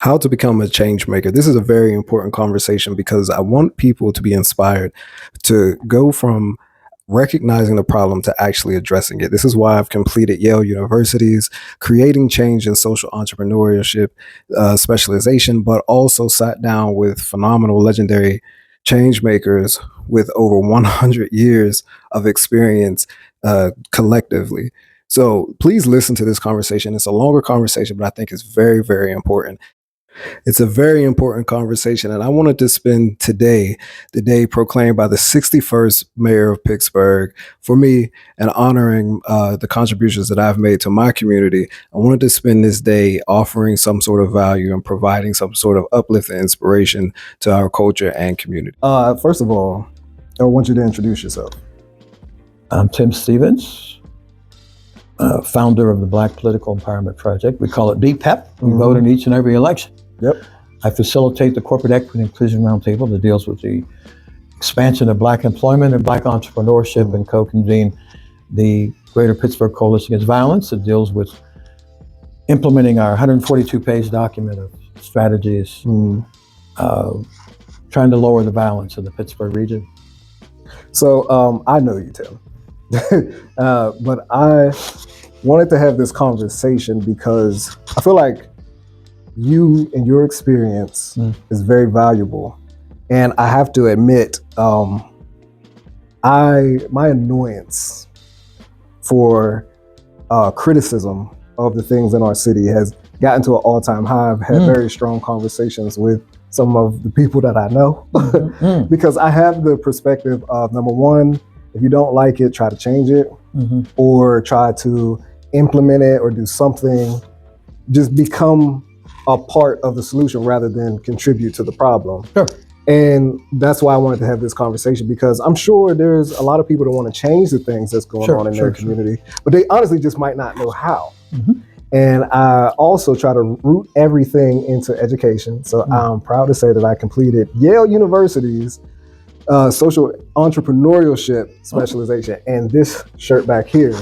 How to become a change maker. This is a very important conversation because I want people to be inspired to go from recognizing the problem to actually addressing it. This is why I've completed Yale University's Creating Change in Social Entrepreneurship specialization, but also sat down with phenomenal, legendary change makers with over 100 years of experience collectively. So please listen to this conversation. It's a longer conversation, but I think it's very, very important. It's a very important conversation, and I wanted to spend today, the day proclaimed by the 61st mayor of Pittsburgh, for me, and honoring the contributions that I've made to my community. I wanted to spend this day offering some sort of value and providing some sort of uplift and inspiration to our culture and community. First of all, I want you to introduce yourself. I'm Tim Stevens, founder of the Black Political Empowerment Project. We call it BPEP. We vote in each and every election. Yep. I facilitate the Corporate Equity and Inclusion Roundtable that deals with the expansion of Black employment and Black entrepreneurship, and co-convene the Greater Pittsburgh Coalition Against Violence that deals with implementing our 142-page document of strategies, trying to lower the violence in the Pittsburgh region. So I know you, Tim, but I wanted to have this conversation because I feel like you and your experience is very valuable. And I have to admit, my annoyance for criticism of the things in our city has gotten to an all-time high. I've had very strong conversations with some of the people that I know because I have the perspective of, number one, if you don't like it, try to change it or try to implement it or do something. Just become a part of the solution rather than contribute to the problem. Sure. And that's why I wanted to have this conversation, because I'm sure there's a lot of people that want to change the things that's going on in their community, but they honestly just might not know how. And I also try to root everything into education. So I'm proud to say that I completed Yale University's social entrepreneurship specialization. And this shirt back here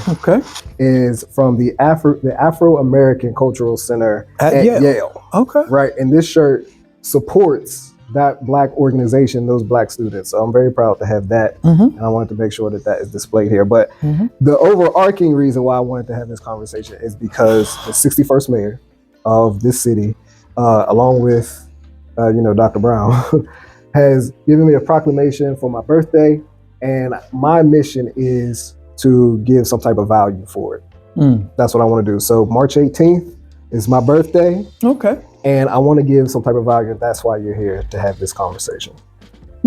is from the Afro-American Cultural Center at Yale. Okay. Right. And this shirt supports that Black organization, those Black students. So I'm very proud to have that. And I wanted to make sure that that is displayed here. But the overarching reason why I wanted to have this conversation is because the 61st mayor of this city, along with, Dr. Brown, has given me a proclamation for my birthday, and my mission is to give some type of value for it. That's what I want to do. So March 18th is my birthday. Okay. And I want to give some type of value. That's why you're here, to have this conversation.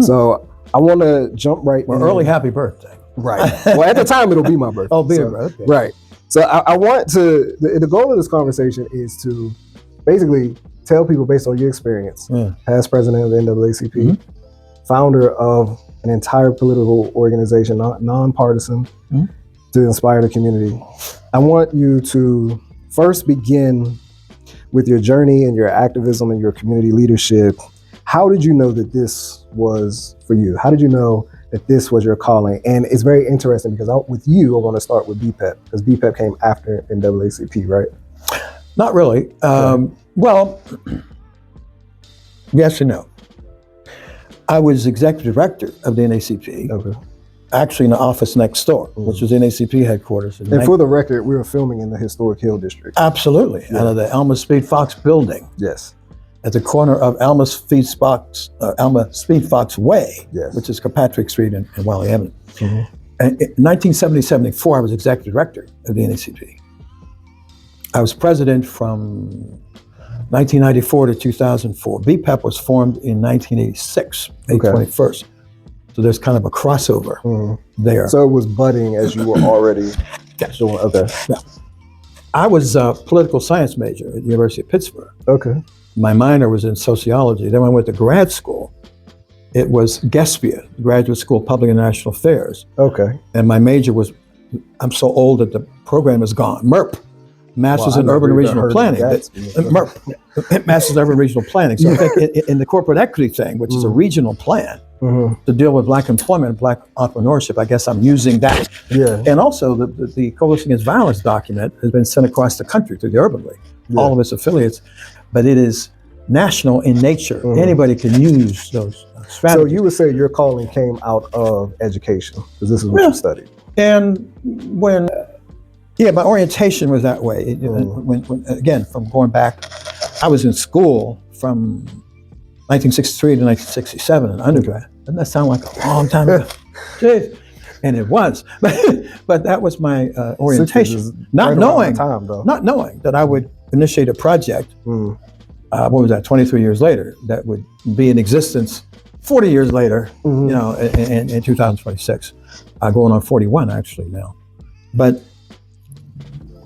So I want to jump right in. Early happy birthday. Right. Well, at the time, it'll be my birthday. Okay. Right. So I want to, the goal of this conversation is to basically tell people, based on your experience, past president of the NAACP, founder of an entire political organization, nonpartisan, to inspire the community. I want you to first begin with your journey and your activism and your community leadership. How did you know that this was for you? How did you know that this was your calling? And it's very interesting because with you, I want to start with BPEP, because BPEP came after NAACP, right? Not really. Well, yes and no. I was executive director of the NAACP, actually in the office next door, which was NAACP headquarters. And for the record, we were filming in the historic Hill District. Absolutely, out of the Alma Speed Fox building. Yes. At the corner of Alma Speed Fox Way, which is Kirkpatrick Street and Wiley Avenue. And in 1970-74, I was executive director of the NAACP. I was president from 1994 to 2004. BPEP was formed in 1986, May 21st. So there's kind of a crossover there. So it was budding as you were already doing other. Yeah. I was a political science major at the University of Pittsburgh. Okay. My minor was in sociology. Then when I went to grad school, it was GESPIA, Graduate School of Public and National Affairs. Okay. And my major was, I'm so old that the program is gone, MERP. Masters in Urban and Regional Planning. Masters in Urban and Regional Planning. So I think in the corporate equity thing, which is a regional plan to deal with Black employment and Black entrepreneurship, I guess I'm using that. Yeah. And also the Coalition Against Violence document has been sent across the country through the Urban League, all of its affiliates. But it is national in nature. Anybody can use those strategies. So you would say your calling came out of education, because this is what you studied. And when, my orientation was that way. When, again, from going back, I was in school from 1963 to 1967 in undergrad. Doesn't that sound like a long time ago? Jeez. And it was, but that was my orientation. Not knowing that I would initiate a project. What was that? 23 years later, that would be in existence 40 years later. You know, in 2026, going on 41 actually now. But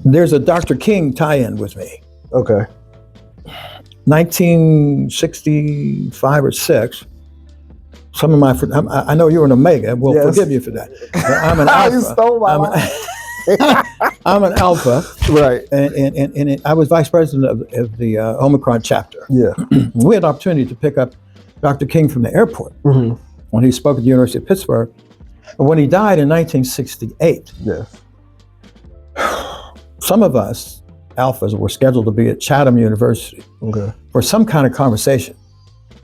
there's a Dr. King tie-in with me. Okay. 1965 or 6. Some of my friends, I know you're an Omega. Well, forgive you for that. But I'm an Alpha. You stole my line. I'm an Alpha. Right. And I was vice president of the Omicron chapter. Yeah. We had the opportunity to pick up Dr. King from the airport when he spoke at the University of Pittsburgh. But when he died in 1968, some of us Alphas were scheduled to be at Chatham University for some kind of conversation.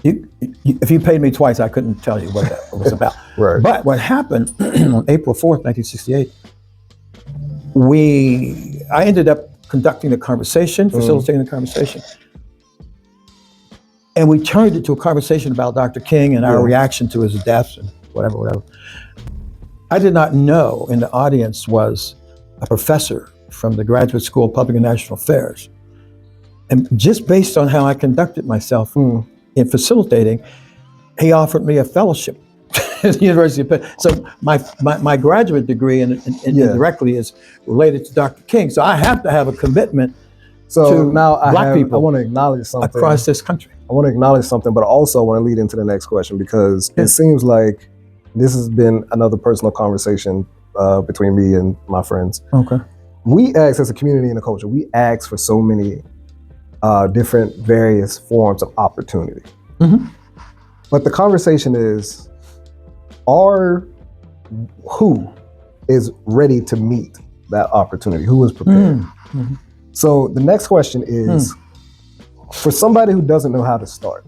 If you paid me twice, I couldn't tell you what that was about. Right. But what happened on April 4th, 1968, I ended up conducting the conversation, facilitating the conversation. And we turned it to a conversation about Dr. King and our reaction to his death and whatever. I did not know in the audience was a professor from the Graduate School of Public and National Affairs. And just based on how I conducted myself in facilitating, he offered me a fellowship at the University of Pitt. So my graduate degree indirectly is related to Dr. King. So I have to have a commitment to now Black people I want to acknowledge something across this country. I want to acknowledge something, but I also want to lead into the next question, because it seems like this has been another personal conversation between me and my friends. Okay. We ask, as a community and a culture, we ask for so many different various forms of opportunity. But the conversation is, who is ready to meet that opportunity? Who is prepared? So the next question is, for somebody who doesn't know how to start,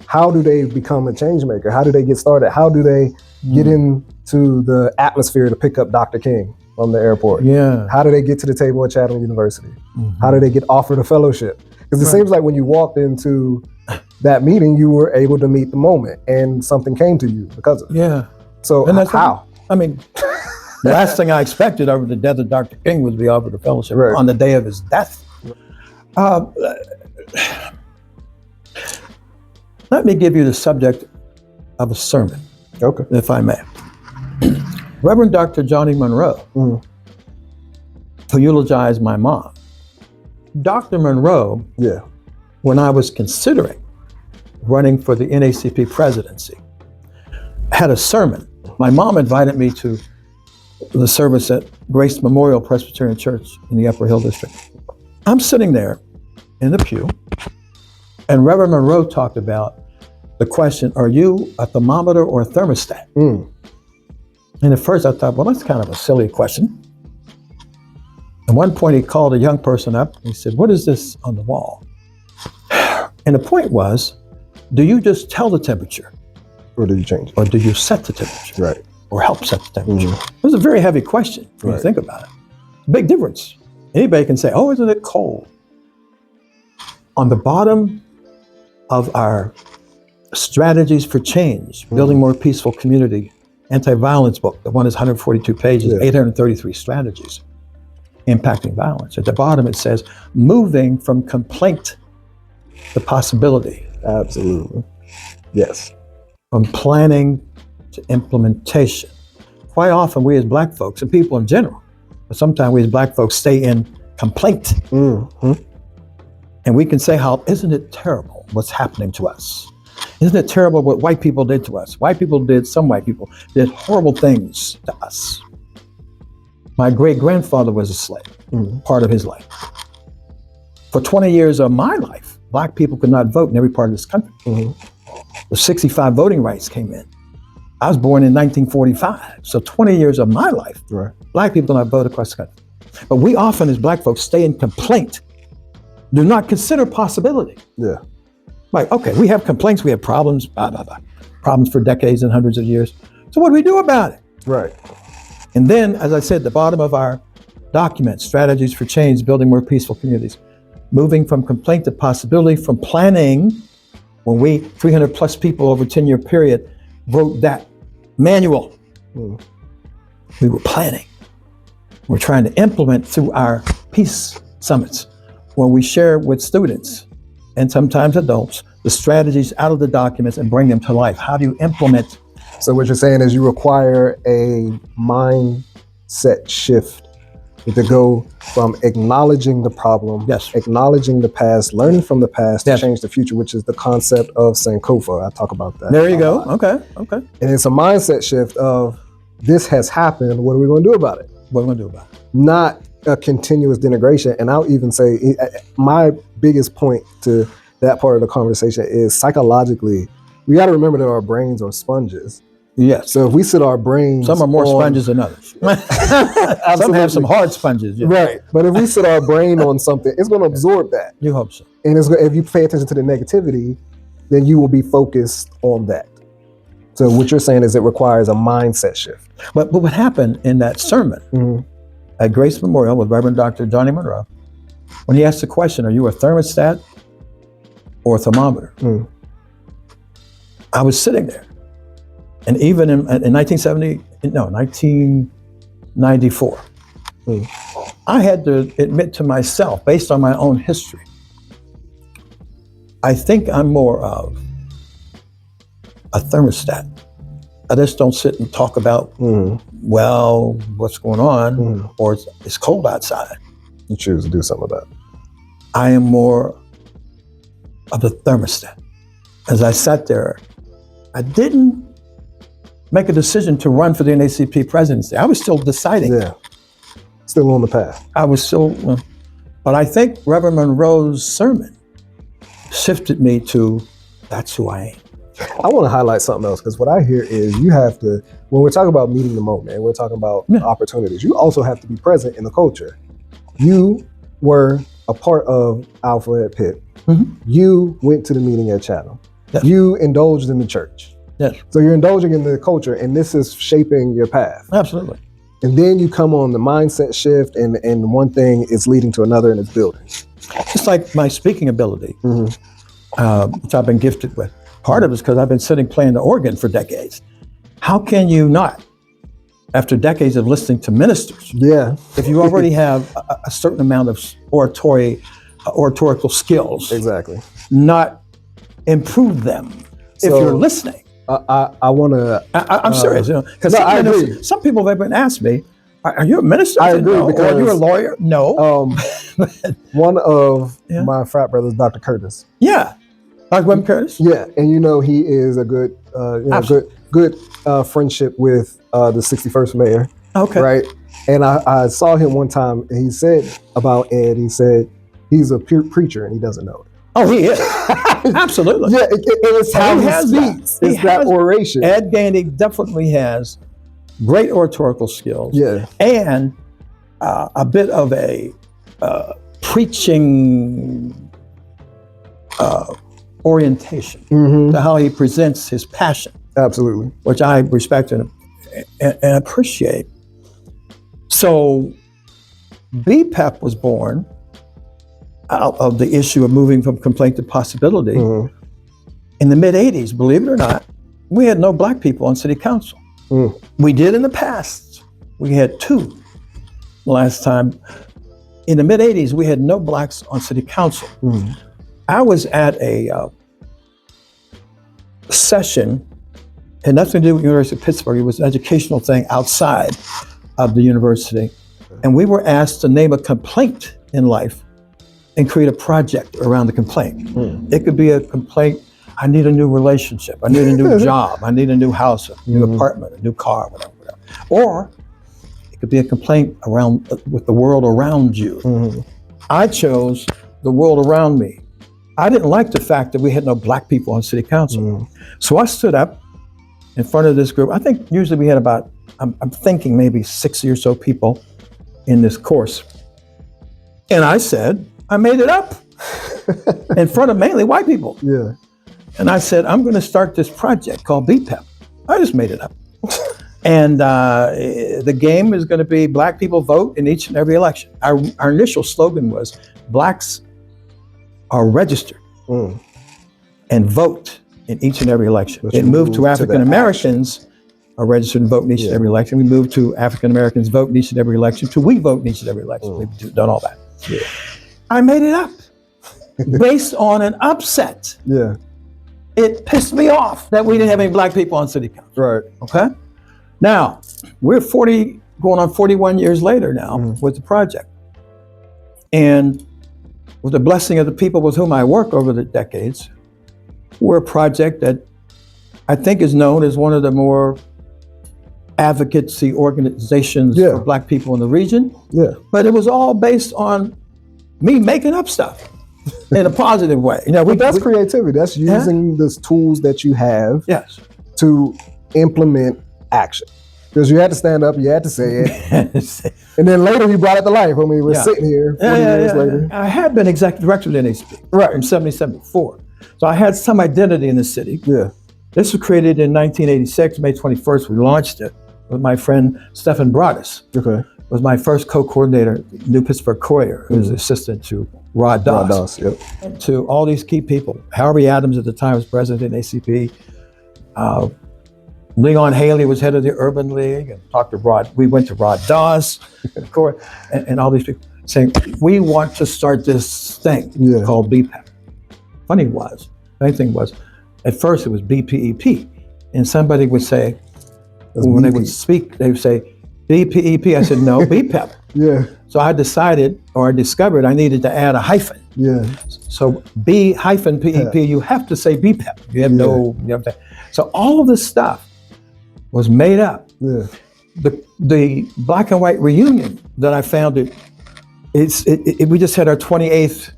how do they become a change maker? How do they get started? How do they get into the atmosphere to pick up Dr. King from the airport? How do they get to the table at Chatham University? How do they get offered a fellowship? Because it seems like when you walked into that meeting, you were able to meet the moment and something came to you because of it. So and that's how? I mean, the last thing I expected over the death of Dr. King was to be offered a fellowship on the day of his death. Let me give you the subject of a sermon, if I may. Reverend Dr. Johnny Monroe, who eulogized my mom. Dr. Monroe, when I was considering running for the NACP presidency, had a sermon. My mom invited me to the service at Grace Memorial Presbyterian Church in the Upper Hill District. I'm sitting there in the pew, and Reverend Monroe talked about the question, are you a thermometer or a thermostat? And at first I thought, well, that's kind of a silly question. At one point he called a young person up and he said, what is this on the wall? And the point was, do you just tell the temperature? Or do you change it? Or do you set the temperature? Right. Or help set the temperature? It was a very heavy question when you think about it. Big difference. Anybody can say, oh, isn't it cold? On the bottom of our strategies for change, building more peaceful community, anti-violence book, the one is 142 pages, 833 strategies impacting violence. At the bottom it says, moving from complaint to possibility. Absolutely. Yes. From planning to implementation. Quite often we as Black folks, and people in general, but sometimes we as Black folks stay in complaint. And we can say, how isn't it terrible what's happening to us? Isn't it terrible what white people did to us? Some white people did horrible things to us. My great-grandfather was a slave, part of his life. For 20 years of my life, Black people could not vote in every part of this country. The 65 voting rights came in. I was born in 1945, so 20 years of my life, Black people do not vote across the country. But we often as Black folks stay in complaint do not consider possibility. Yeah. Like, okay, we have complaints, we have problems, blah, blah, blah. Problems for decades and hundreds of years. So what do we do about it? Right. And then, as I said, at the bottom of our document, strategies for change, building more peaceful communities, moving from complaint to possibility, from planning, when we, 300 plus people over a 10-year period, wrote that manual. We were planning. We're trying to implement through our peace summits, where we share with students and sometimes adults the strategies out of the documents and bring them to life. How do you implement? So what you're saying is you require a mindset shift to go from acknowledging the problem, Yes. acknowledging the past, learning from the past Yes. to change the future, which is the concept of Sankofa. I talk about that. There you a go. lot. Okay. And it's a mindset shift of this has happened. What are we going to do about it? What are we going to do about it? Not a continuous denigration. And I'll even say my biggest point to that part of the conversation is psychologically, we got to remember that our brains are sponges. Yes. So if we sit our brains, Some are more on- sponges than others. Some have some hard sponges. Yeah. Right. But if we sit our brain on something, it's going to absorb that. You hope so. And if you pay attention to the negativity, then you will be focused on that. So what you're saying is it requires a mindset shift. But what happened in that sermon at Grace Memorial with Reverend Dr. Johnny Monroe, when he asked the question, are you a thermostat or a thermometer? I was sitting there. And even in 1994, I had to admit to myself, based on my own history, I think I'm more of a thermostat. I just don't sit and talk about, well, what's going on, or it's cold outside. You choose to do something about it. I am more of a thermostat. As I sat there, I didn't make a decision to run for the NAACP presidency. I was still deciding. Yeah. Still on the path. I was still, but I think Reverend Monroe's sermon shifted me to, that's who I am. I want to highlight something else, because what I hear is you have to, when we're talking about meeting the moment and we're talking about opportunities, you also have to be present in the culture. You were a part of Alpha at Pitt. You went to the meeting at Chatham. Yes. You indulged in the church. Yes. So you're indulging in the culture, and this is shaping your path. Absolutely. And then you come on the mindset shift, and one thing is leading to another, and it's building. It's like my speaking ability, which I've been gifted with. Part of it is because I've been sitting playing the organ for decades. How can you not, after decades of listening to ministers, if you already have a certain amount of oratorical skills, not improve them if you're listening? I want to. I'm serious, because I agree. Some people have been asked me, "Are you a minister?" I agree, no. because Are you a lawyer? No. One of my frat brothers, Dr. Curtis. Yeah, Dr. Wim Curtis. Yeah, and he is a good, good friendship with the 61st mayor. Okay. Right, and I saw him one time, and he said about Ed. He said he's a preacher and he doesn't know it. Oh, he is. Absolutely. Yeah, it's how he speaks. It's that oration. Ed Gainey definitely has great oratorical skills. Yeah. And a bit of a preaching orientation to how he presents his passion. Absolutely. Which I respect and appreciate. So BPEP was born out of the issue of moving from complaint to possibility. In the mid-'80s, believe it or not, we had no black people on city council. We did in the past. We had 2 last time. In the mid-'80s, we had no blacks on city council. I was at a session, had nothing to do with the University of Pittsburgh. It was an educational thing outside of the university. And we were asked to name a complaint in life and create a project around the complaint. It could be a complaint, I need a new relationship, I need a new job, I need a new house, a new apartment, a new car, whatever. Or it could be a complaint around with the world around you. I chose the world around me. I didn't like the fact that we had no black people on city council. So I stood up in front of this group. I think usually we had about, I'm thinking maybe 60 or so people in this course. And I said, I made it up. in front of mainly white people. Yeah. And I said, I'm going to start this project called BPEP. I just made it up. And the game is going to be black people vote in each and every election. Our initial slogan was, blacks are registered and vote in each and every election. It moved to African Americans are registered and vote in each and every election. We moved to African Americans vote in each and every election, to we vote in each and every election. We've done all that. Yeah. I made it up based on an upset. Yeah. It pissed me off that we didn't have any black people on city council. Right. Okay. Now, we're going on 41 years later now with the project. And with the blessing of the people with whom I work over the decades, we're a project that I think is known as one of the more advocacy organizations for black people in the region. Yeah. But it was all based on me making up stuff in a positive way. You know, that's creativity. That's using the tools that you have to implement action. Because you had to stand up, you had to say it. And then later you brought it to life when we were sitting here 40 years later. I had been executive director of the NACP in 74. So I had some identity in the city. Yeah. This was created in 1986, May 21st. We launched it with my friend Stephan Broadus. Okay. Was my first co-coordinator, New Pittsburgh Courier, who was assistant to Rod Doss. To all these key people. Harvey Adams at the time was president of the NACP. Leon Haley was head of the Urban League, and talked to Rod. We went to Rod Doss, and all these people saying, we want to start this thing called BPEP. Funny thing was, at first it was BPEP, and somebody would say, when they would speak, they would say, BPEP. I said, no, BPEP. Yeah. So I discovered I needed to add a hyphen. Yeah. So B-PEP, you have to say BPEP. You have no, you have to. So all of this stuff was made up. Yeah. The black and white reunion that I founded, we just had our 28th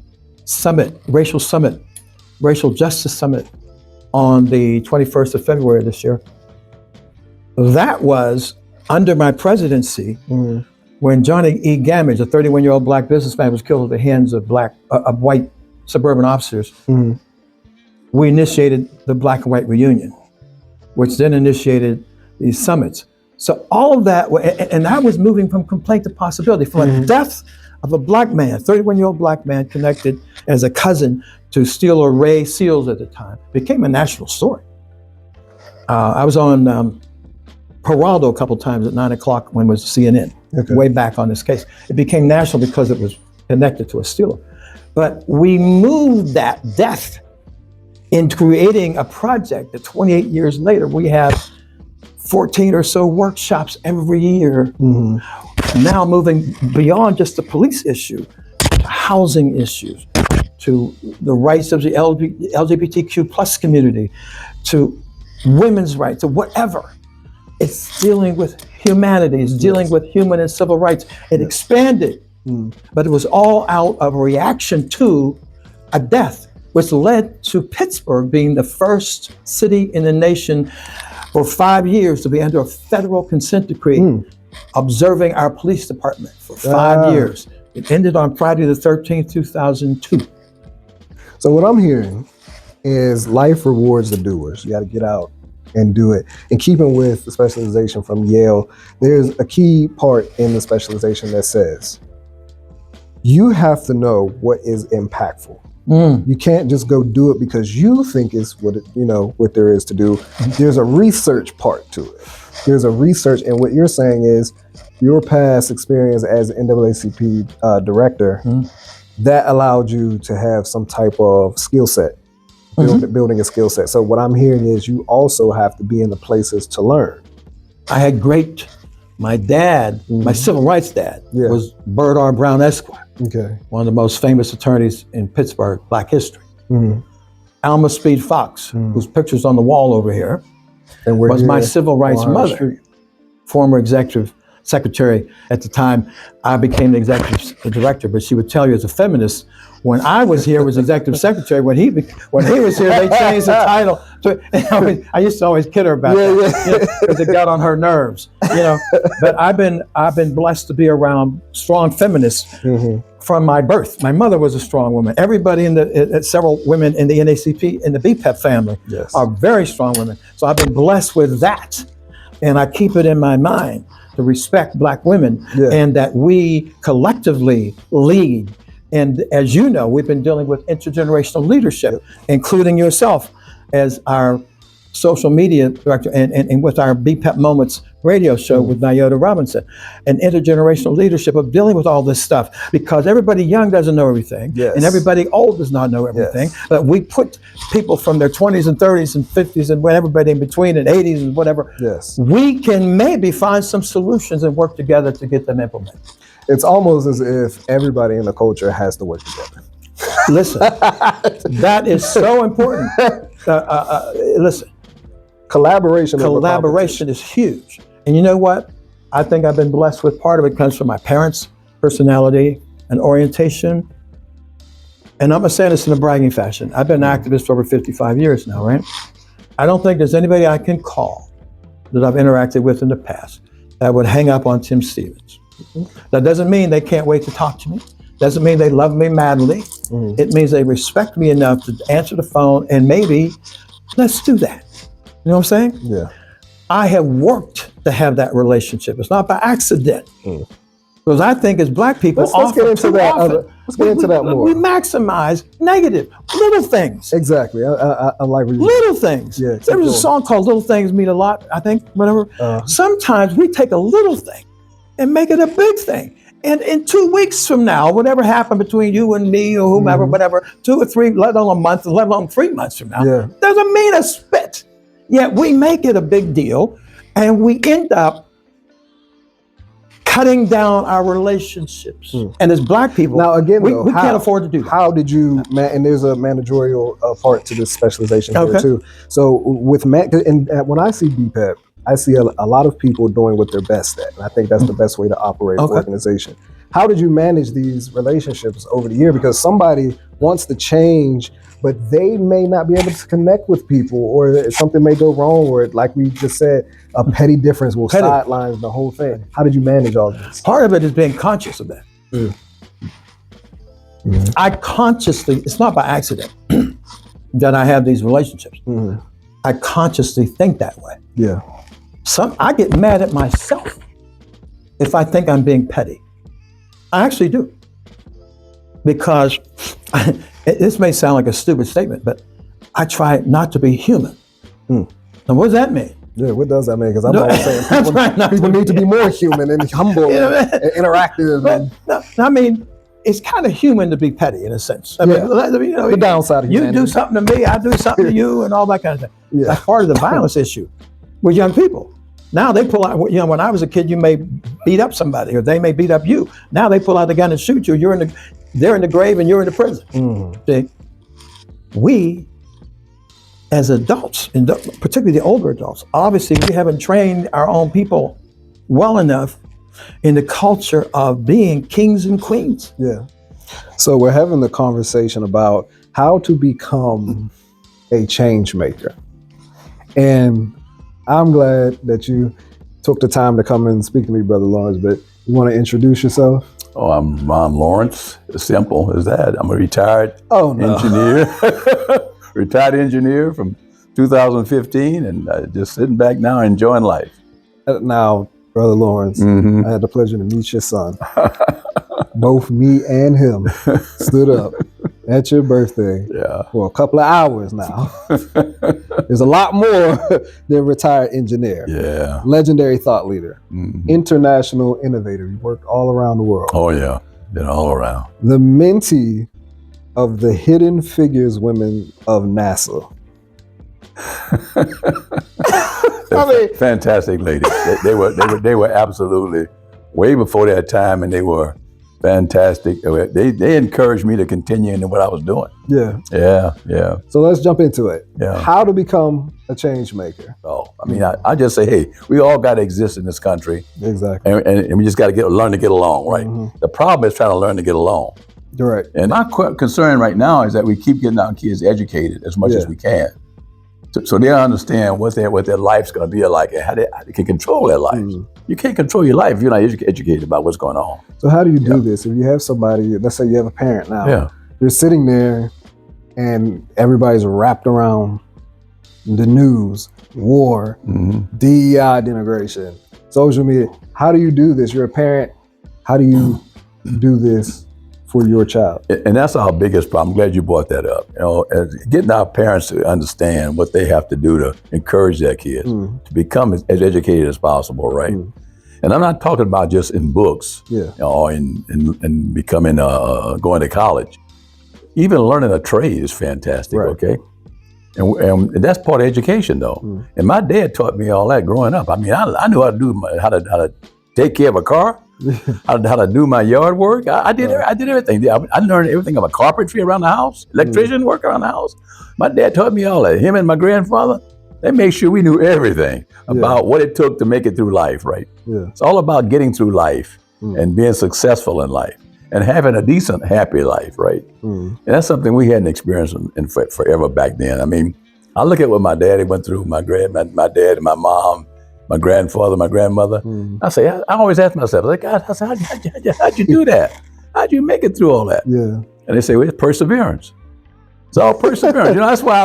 racial justice summit on the 21st of February this year. That was under my presidency when Johnny E. Gamage, a 31-year-old black businessman, was killed at the hands of white suburban officers. We initiated the black and white reunion, which then initiated these summits. So all of that, and I was moving from complaint to possibility, from a death of a black man, 31-year-old black man connected as a cousin to Steeler Ray Seals at the time, became a national story. I was on Geraldo a couple times at 9 o'clock when it was CNN, way back on this case. It became national because it was connected to a Steeler. But we moved that death in creating a project that 28 years later, we have 14 or so workshops every year, now moving beyond just the police issue, to housing issues, to the rights of the LGBTQ plus community, to women's rights, to whatever. It's dealing with humanity, it's dealing with human and civil rights. It expanded, but it was all out of a reaction to a death, which led to Pittsburgh being the first city in the nation for 5 years to be under a federal consent decree, observing our police department for 5 years. It ended on Friday the 13th, 2002. So what I'm hearing is life rewards the doers. You got to get out and do it. In keeping with the specialization from Yale, there's a key part in the specialization that says, you have to know what is impactful. You can't just go do it because you think it's what there is to do. There's a research part to it. There's a research, and what you're saying is your past experience as NAACP director, that allowed you to have some type of skill set, building a skill set. So what I'm hearing is you also have to be in the places to learn. I had my dad, my civil rights dad, was Bird R. Brown Esquire. One of the most famous attorneys in Pittsburgh, Black history. Alma Speed Fox, whose picture's on the wall over here, was my civil rights mother, former executive secretary at the time. I became the executive director, but she would tell you as a feminist, when I was here was executive secretary. When he was here, they changed the title to. I used to always kid her about that because it got on her nerves, But I've been blessed to be around strong feminists from my birth. My mother was a strong woman. Everybody several women in the NACP, in the BPEP family, are very strong women. So I've been blessed with that. And I keep it in my mind to respect Black women and that we collectively lead. And as you know, we've been dealing with intergenerational leadership, including yourself as our social media director and with our BPEP Moments radio show with Nyota Robinson, and intergenerational leadership of dealing with all this stuff, because everybody young doesn't know everything and everybody old does not know everything. But we put people from their 20s and 30s and 50s and everybody in between and 80s and whatever. We can maybe find some solutions and work together to get them implemented. It's almost as if everybody in the culture has to work together. Listen, that is so important. Listen. Collaboration is huge. And you know what? I think I've been blessed with part of it comes from my parents' personality and orientation. And I'm going to say this in a bragging fashion. I've been an activist for over 55 years now, right? I don't think there's anybody I can call that I've interacted with in the past that would hang up on Tim Stevens. That doesn't mean they can't wait to talk to me. Doesn't mean they love me madly. It means they respect me enough to answer the phone and maybe let's do that. You know what I'm saying? Yeah. I have worked to have that relationship. It's not by accident. Because I think as Black people, let's get into that more. We maximize negative, little things. Exactly. I like what you little things. Yeah, there was a song called Little Things Mean a Lot, I think, whatever. Sometimes we take a little thing and make it a big thing. And in 2 weeks from now, whatever happened between you and me or whomever, whatever, 2 or 3, let alone a month, let alone 3 months from now, doesn't mean a spit. Yet we make it a big deal, and we end up cutting down our relationships. And as Black people, now again, we can't afford to do that. How did you, and there's a managerial part to this specialization here too. So with and when I see BPEP, I see a lot of people doing what they're best at. And I think that's the best way to operate an organization. How did you manage these relationships over the year? Because somebody wants to change, but they may not be able to connect with people, or something may go wrong, or like we just said, a petty difference will sideline the whole thing. How did you manage all this? Part of it is being conscious of that. I consciously, it's not by accident that I have these relationships. I consciously think that way. I get mad at myself if I think I'm being petty. I actually do. Because this may sound like a stupid statement, but I try not to be human. Now, what does that mean? Yeah, what does that mean? Because I'm always saying people need to be more human and humble and interactive. I mean, it's kind of human to be petty in a sense. I mean, the downside of humanity. You do something to me, I do something to you, and all that kind of thing. That's part of the violence issue with young people. Now they pull out, when I was a kid, you may beat up somebody or they may beat up you. Now they pull out the gun and shoot you. They're in the grave and you're in the prison. See? We, as adults, and particularly the older adults, obviously we haven't trained our own people well enough in the culture of being kings and queens. So we're having the conversation about how to become a change maker. And I'm glad that you took the time to come and speak to me, Brother Lawrence, but you want to introduce yourself? Oh, I'm Ron Lawrence. As simple as that. I'm a retired engineer. Retired engineer from 2015, and just sitting back now enjoying life. Now, Brother Lawrence, I had the pleasure to meet your son. Both me and him stood up at your birthday for a couple of hours now. There's a lot more than retired engineer. Legendary thought leader. International innovator. You worked all around the world. Oh yeah, been all around. The mentee of the Hidden Figures women of NASA. I mean, fantastic ladies. They were absolutely way before their time, and they were fantastic. They encouraged me to continue in what I was doing. Yeah. So let's jump into it. How to become a change maker. Oh, I mean, I just say, hey, we all got to exist in this country. Exactly. And we just got to learn to get along, right? The problem is trying to learn to get along. Right. And my concern right now is that we keep getting our kids educated as much as we can. So they understand what their life's going to be like and how they can control their lives. You can't control your life if you're not educated about what's going on. So how do you do this? If you have somebody, let's say you have a parent now, you're sitting there and everybody's wrapped around the news, war, DEI denigration, social media. How do you do this? You're a parent. How do you do this for your child? And that's our biggest problem. I'm glad you brought that up. You know, getting our parents to understand what they have to do to encourage their kids to become as educated as possible, right? And I'm not talking about just in books, or in becoming going to college. Even learning a trade is fantastic, okay? And that's part of education, though. And my dad taught me all that growing up. I mean, I knew how to do how to take care of a car, how to do my yard work. I did everything. I learned everything about carpentry around the house, electrician work around the house. My dad taught me all that. Him and my grandfather, they made sure we knew everything about what it took to make it through life, right? It's all about getting through life and being successful in life and having a decent, happy life, right? And that's something we hadn't experienced in forever back then. I mean, I look at what my daddy went through, my dad and my mom, my grandfather, my grandmother. I say, I always ask myself, like, God, I say, how'd you do that? How'd you make it through all that? And they say, well, it's perseverance. It's all perseverance. You know, that's why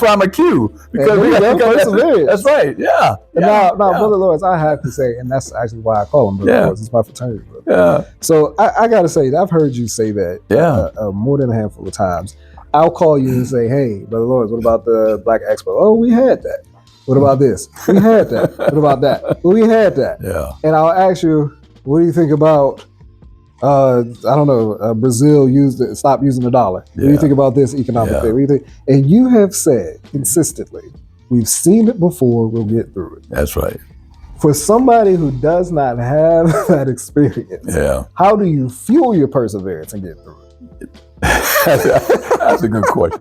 I'm a Q, because perseverance. That's right. Yeah. Now, Brother Lawrence, I have to say, and that's actually why I call him Brother Lawrence. It's my fraternity brother. So I got to say, I've heard you say that more than a handful of times. I'll call you and say, hey, Brother Lawrence, what about the Black Expo? Oh, we had that. What about this? We had that. What about that? Well, we had that. And I'll ask you, what do you think about I don't know, Brazil stopped using the dollar. What do you think about this economic thing? What do you think? And you have said consistently, we've seen it before, we'll get through it. That's right. For somebody who does not have that experience, how do you fuel your perseverance and get through it? That's a good question.